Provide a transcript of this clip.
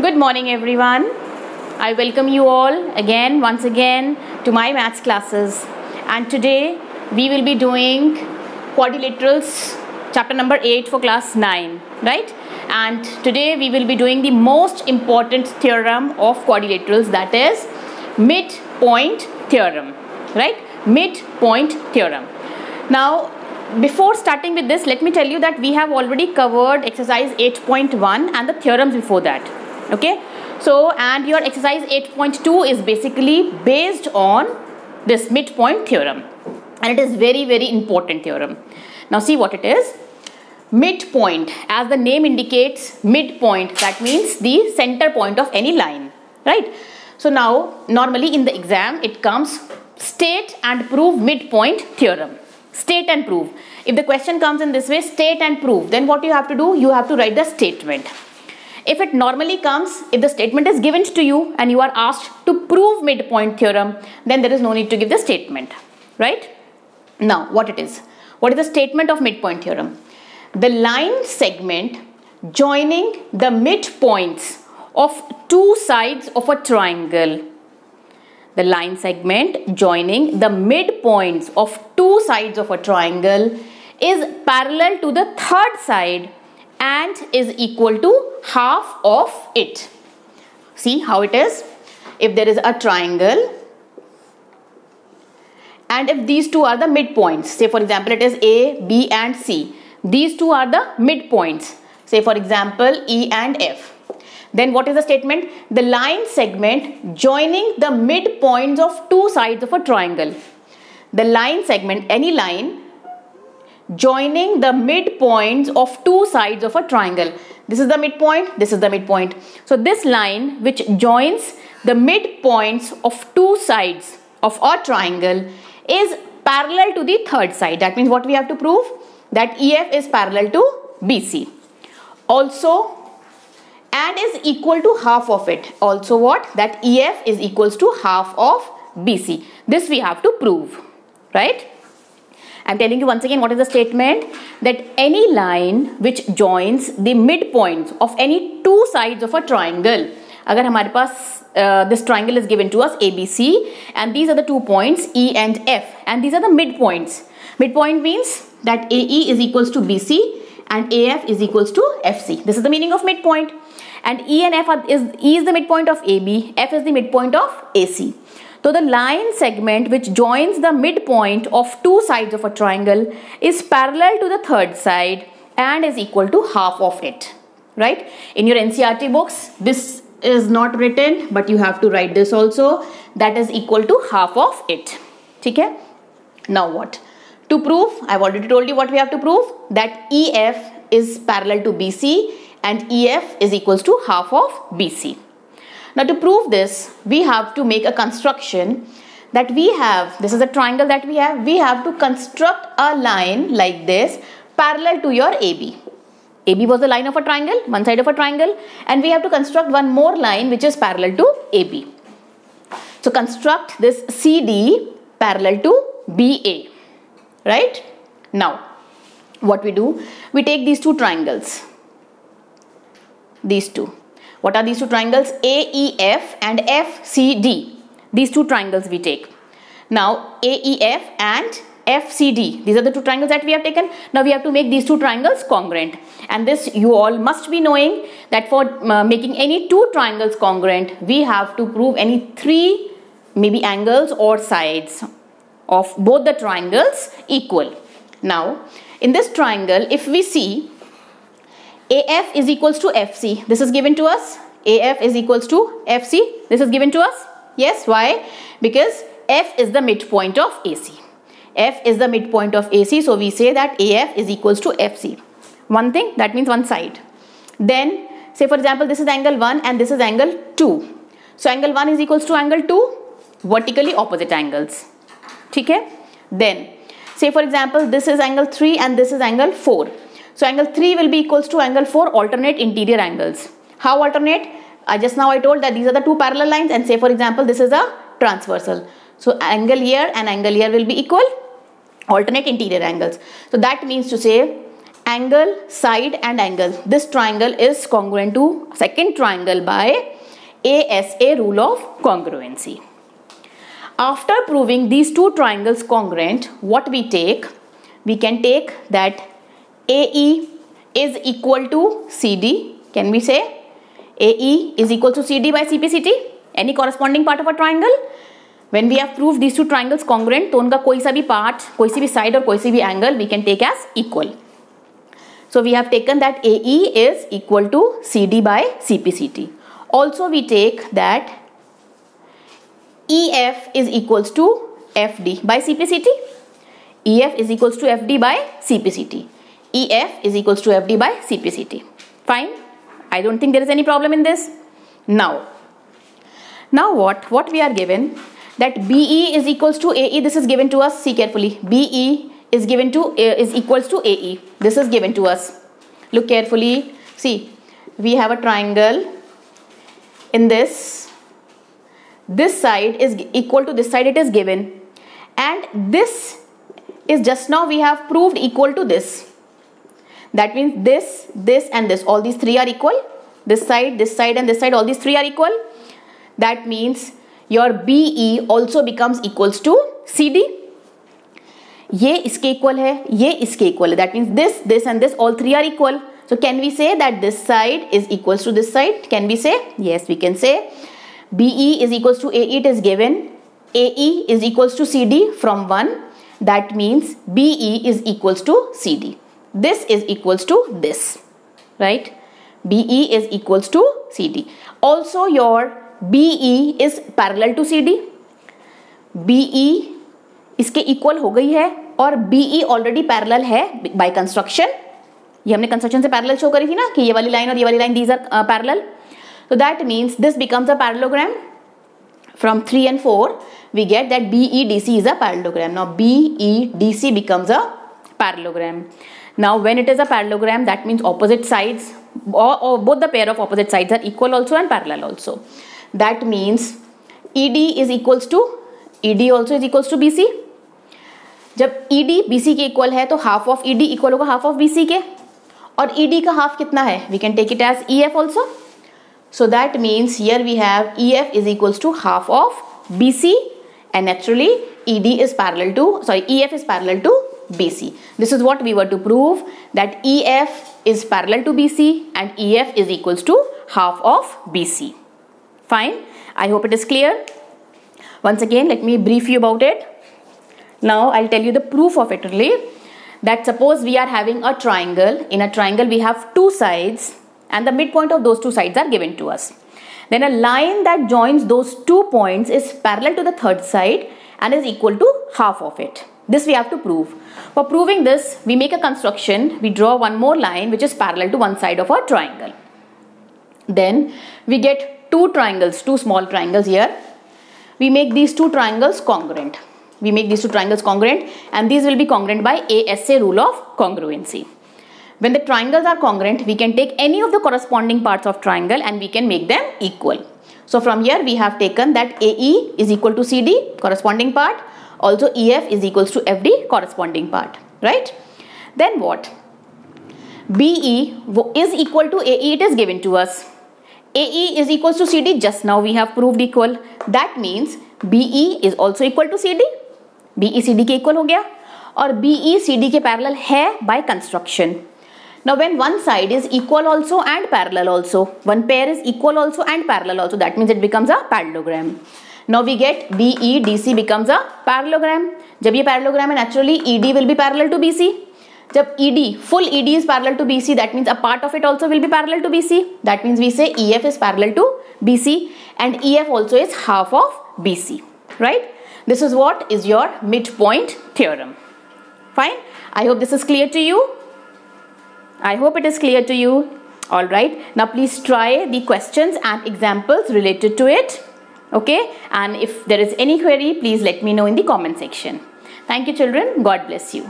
Good morning everyone. I welcome you all once again to my maths classes, and today we will be doing quadrilaterals chapter number 8 for class 9, right? And today we will be doing the most important theorem of quadrilaterals, that is midpoint theorem, right? Midpoint theorem. Now before starting with this, let me tell you that we have already covered exercise 8.1 and the theorems before that. Okay, so and your exercise 8.2 is basically based on this midpoint theorem, and it is very important theorem. Now see what it is. Midpoint, as the name indicates, midpoint, that means the center point of any line, right? So now normally in the exam it comes state and prove midpoint theorem. State and prove. If the question comes in this way, state and prove, then what you have to do, you have to write the statement. If it normally comes, if the statement is given to you and you are asked to prove midpoint theorem, then there is no need to give the statement, right? Now what it is? What is the statement of midpoint theorem? The line segment joining the midpoints of two sides of a triangle. The line segment joining the midpoints of two sides of a triangle is parallel to the third side and is equal to half of it. See how it is? If there is a triangle and if these two are the midpoints, say for example it is A, B and C. These two are the midpoints, say for example E and F. Then what is the statement? The line segment joining the midpoints of two sides of a triangle. The line segment, any line joining the midpoints of two sides of a triangle. This is the midpoint, this is the midpoint. So this line which joins the midpoints of two sides of a triangle is parallel to the third side. That means what we have to prove? That EF is parallel to BC. Also, and is equal to half of it. Also what? That EF is equals to half of BC. This we have to prove, right? I am telling you once again what is the statement, that any line which joins the midpoints of any two sides of a triangle. अगर हमारे पास this triangle is given to us ABC and these are the 2 points E and F and these are the midpoints. Midpoint means that AE is equals to BC and AF is equals to FC. This is the meaning of midpoint. And E and F E is the midpoint of AB, F is the midpoint of AC. So the line segment which joins the midpoint of two sides of a triangle is parallel to the third side and is equal to half of it, right? In your NCERT books, this is not written, but you have to write this also, that is equal to half of it. Okay? Now what? To prove, I have already told you what we have to prove, that EF is parallel to BC and EF is equals to half of BC. Now to prove this, we have to make a construction that we have, this is a triangle that we have to construct a line like this parallel to your AB. AB was the line of a triangle, one side of a triangle, and we have to construct one more line which is parallel to AB. So construct this CD parallel to BA, right? Now what we do, we take these two triangles, these two. What are these two triangles? AEF and FCD. These two triangles we take. Now AEF and FCD. These are the two triangles that we have taken. Now we have to make these two triangles congruent. And this you all must be knowing that for making any two triangles congruent, we have to prove any three maybe angles or sides of both the triangles equal. Now in this triangle, if we see AF is equals to FC. This is given to us. AF is equals to FC. This is given to us. Yes, why? Because F is the midpoint of AC. F is the midpoint of AC. So we say that AF is equals to FC. One thing, that means one side. Then say for example this is angle 1 and this is angle 2. So angle 1 is equals to angle 2, vertically opposite angles. Okay? Then say for example this is angle 3 and this is angle 4. So angle 3 will be equals to angle 4, alternate interior angles. How alternate? Just now I told that these are the two parallel lines, and say for example this is a transversal. So angle here and angle here will be equal, alternate interior angles. So that means to say angle, side and angle. This triangle is congruent to second triangle by ASA rule of congruency. After proving these two triangles congruent, what we take? We can take that AE is equal to CD. Can we say AE is equal to CD by CPCT? Any corresponding part of a triangle? When we have proved these two triangles congruent, तो उनका कोई सा भी part, कोई सी भी side और कोई सी भी angle we can take as equal. So we have taken that AE is equal to CD by CPCT. Also we take that EF is equals to FD by CPCT. EF is equals to FD by CPCT. EF is equals to FD by CPCT. Fine. I don't think there is any problem in this. Now what we are given, that BE is equals to AE. This is given to us. See carefully. BE is given to is equals to AE. This is given to us. Look carefully. See, we have a triangle. In this side is equal to this side, it is given, and this is just now we have proved equal to this. That means this and this, all these three are equal. This side and this side, all these three are equal. That means your BE also becomes equals to CD. ये इसके equal है, ये इसके equal है. That means this and this, all three are equal. So can we say that this side is equals to this side? Can we say? Yes, we can say. BE is equals to AE, it is given. AE is equals to CD from 1. That means BE is equals to CD. This is equals to this, right? BE is equals to CD. Also your BE is parallel to CD. BE इसके equal हो गई है और BE already parallel है by construction. ये हमने construction से parallel show करी थी ना कि ये वाली लाइन और ये वाली line these are parallel. So that means this becomes a parallelogram. From 3 and 4 we get that BEDC is a parallelogram. Now BEDC becomes a parallelogram. Now when it is a parallelogram, that means opposite sides or both the pair of opposite sides are equal also and parallel also. That means ED is equals to ED also is equals to BC. जब ED BC के equal है तो half of ED equal होगा half of BC के, और ED का half कितना है? We can take it as EF also. So that means here we have EF is equals to half of BC, and naturally EF is parallel to BC. This is what we were to prove, that EF is parallel to BC and EF is equals to half of BC. Fine. I hope it is clear. Once again, let me brief you about it. Now I'll tell you the proof of it only. That suppose we are having a triangle. In a triangle we have two sides and the midpoint of those two sides are given to us. Then a line that joins those 2 points is parallel to the third side and is equal to half of it. This we have to prove. For proving this, we make a construction. We draw one more line which is parallel to one side of our triangle. Then we get two small triangles here. We make these two triangles congruent. And these will be congruent by ASA rule of congruency. When the triangles are congruent, we can take any of the corresponding parts of triangle and we can make them equal. So from here we have taken that AE is equal to CD, corresponding part. Also EF is equals to FD, corresponding part, right? Then what? BE is equal to AE, it is given to us. AE is equals to CD, just now we have proved equal. That means BE is also equal to CD. BE CD के equal हो गया और BE CD के parallel है by construction. Now when one side is equal also and parallel also, one pair is equal also and parallel also, that means it becomes a parallelogram. Now we get BEDC becomes a parallelogram. जब ये parallelogram है, naturally ED will be parallel to BC. जब full ED is parallel to BC, that means a part of it also will be parallel to BC. That means we say EF is parallel to BC and EF also is half of BC, right? This is what is your midpoint theorem. Fine. I hope this is clear to you. Alright. Now please try the questions and examples related to it. Okay. And if there is any query, please let me know in the comment section. Thank you children. God bless you.